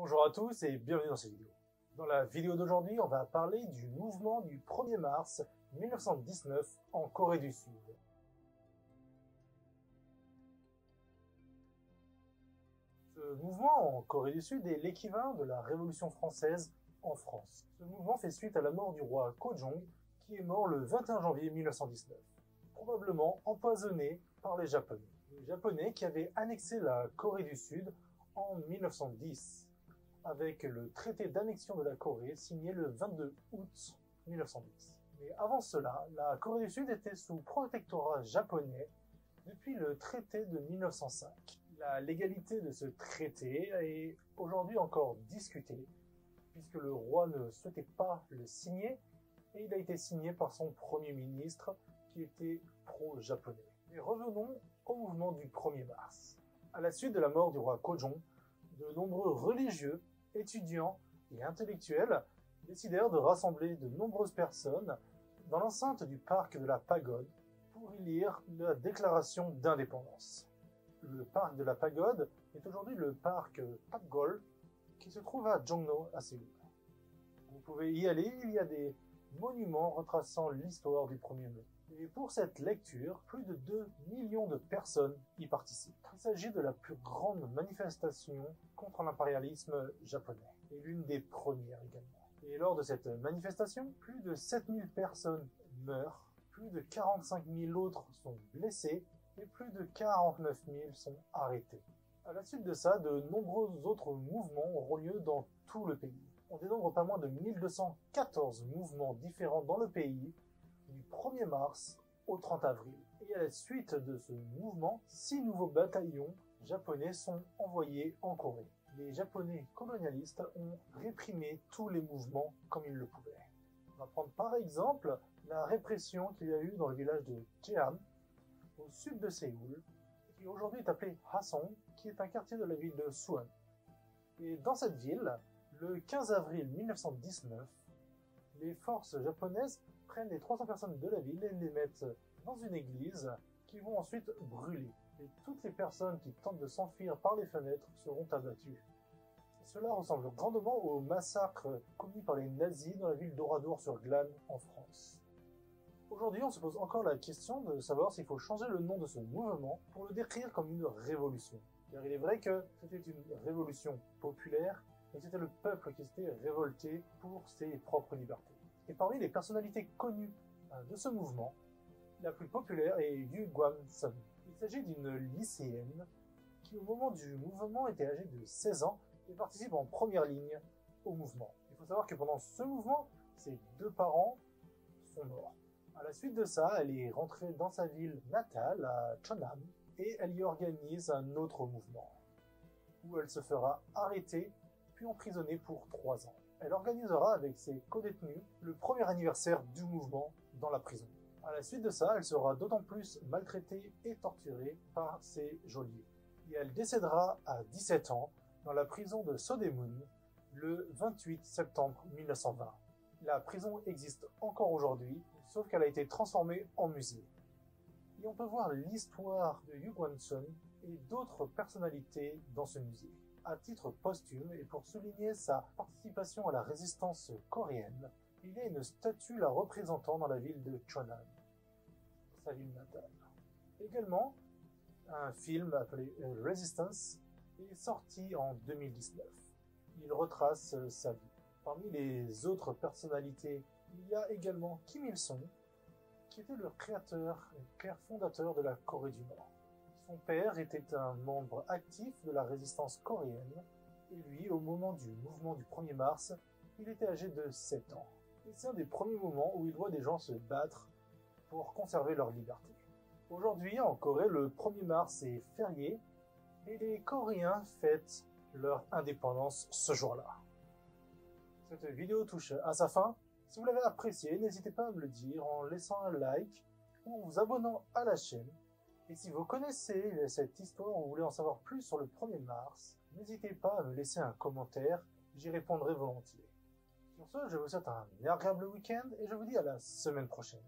Bonjour à tous et bienvenue dans cette vidéo. Dans la vidéo d'aujourd'hui, on va parler du mouvement du 1er mars 1919 en Corée du Sud. Ce mouvement en Corée du Sud est l'équivalent de la Révolution française en France. Ce mouvement fait suite à la mort du roi Kojong, qui est mort le 21 janvier 1919, probablement empoisonné par les Japonais. Les Japonais qui avaient annexé la Corée du Sud en 1910. Avec le traité d'annexion de la Corée signé le 22 août 1910. Mais avant cela, la Corée du Sud était sous protectorat japonais depuis le traité de 1905. La légalité de ce traité est aujourd'hui encore discutée, puisque le roi ne souhaitait pas le signer, et il a été signé par son premier ministre, qui était pro-japonais. Mais revenons au mouvement du 1er mars. À la suite de la mort du roi Kojong, de nombreux religieux, étudiants et intellectuels décidèrent de rassembler de nombreuses personnes dans l'enceinte du parc de la Pagode pour y lire la déclaration d'indépendance. Le parc de la Pagode est aujourd'hui le parc Pakgol qui se trouve à Jongno à Séoul. Vous pouvez y aller, il y a des monuments retraçant l'histoire du 1er mai. Et pour cette lecture, plus de 2 millions de personnes y participent. Il s'agit de la plus grande manifestation contre l'impérialisme japonais, et l'une des premières également. Et lors de cette manifestation, plus de 7000 personnes meurent, plus de 45 000 autres sont blessés, et plus de 49 000 sont arrêtés. À la suite de ça, de nombreux autres mouvements auront lieu dans tout le pays. On dénombre pas moins de 1214 mouvements différents dans le pays, du 1er mars au 30 avril. Et à la suite de ce mouvement, 6 nouveaux bataillons japonais sont envoyés en Corée. Les Japonais colonialistes ont réprimé tous les mouvements comme ils le pouvaient. On va prendre par exemple la répression qu'il y a eu dans le village de Jeam, au sud de Séoul, qui aujourd'hui est appelé Hwaseong, qui est un quartier de la ville de Suwon. Et dans cette ville, le 15 avril 1919, les forces japonaises prennent les 300 personnes de la ville et les mettent dans une église qui vont ensuite brûler. Et toutes les personnes qui tentent de s'enfuir par les fenêtres seront abattues. Cela ressemble grandement au massacre commis par les nazis dans la ville d'Oradour-sur-Glane en France. Aujourd'hui, on se pose encore la question de savoir s'il faut changer le nom de ce mouvement pour le décrire comme une révolution. Car il est vrai que c'était une révolution populaire et c'était le peuple qui s'était révolté pour ses propres libertés. Et parmi les personnalités connues de ce mouvement, la plus populaire est Yu Guan-sun. Il s'agit d'une lycéenne qui, au moment du mouvement, était âgée de 16 ans et participe en première ligne au mouvement. Il faut savoir que pendant ce mouvement, ses 2 parents sont morts. À la suite de ça, elle est rentrée dans sa ville natale, à Cheonnam, et elle y organise un autre mouvement, où elle se fera arrêter puis emprisonnée pour 3 ans. Elle organisera avec ses codétenus le premier anniversaire du mouvement dans la prison. À la suite de ça, elle sera d'autant plus maltraitée et torturée par ses geôliers. Et elle décédera à 17 ans dans la prison de Sodaemun le 28 septembre 1920. La prison existe encore aujourd'hui, sauf qu'elle a été transformée en musée. Et on peut voir l'histoire de Yu Guan-sun et d'autres personnalités dans ce musée. À titre posthume, et pour souligner sa participation à la résistance coréenne, il y a une statue la représentant dans la ville de Cheonnam, sa ville natale. Également, un film appelé Resistance est sorti en 2019. Il retrace sa vie. Parmi les autres personnalités, il y a également Kim Il-sung, qui était le créateur et père fondateur de la Corée du Nord. Son père était un membre actif de la résistance coréenne, et lui, au moment du mouvement du 1er mars, il était âgé de 7 ans. Et c'est un des premiers moments où il voit des gens se battre pour conserver leur liberté. Aujourd'hui, en Corée, le 1er mars est férié, et les Coréens fêtent leur indépendance ce jour-là. Cette vidéo touche à sa fin. Si vous l'avez appréciée, n'hésitez pas à me le dire en laissant un like ou en vous abonnant à la chaîne. Et si vous connaissez cette histoire ou vous voulez en savoir plus sur le 1er mars, n'hésitez pas à me laisser un commentaire, j'y répondrai volontiers. Sur ce, je vous souhaite un agréable week-end et je vous dis à la semaine prochaine.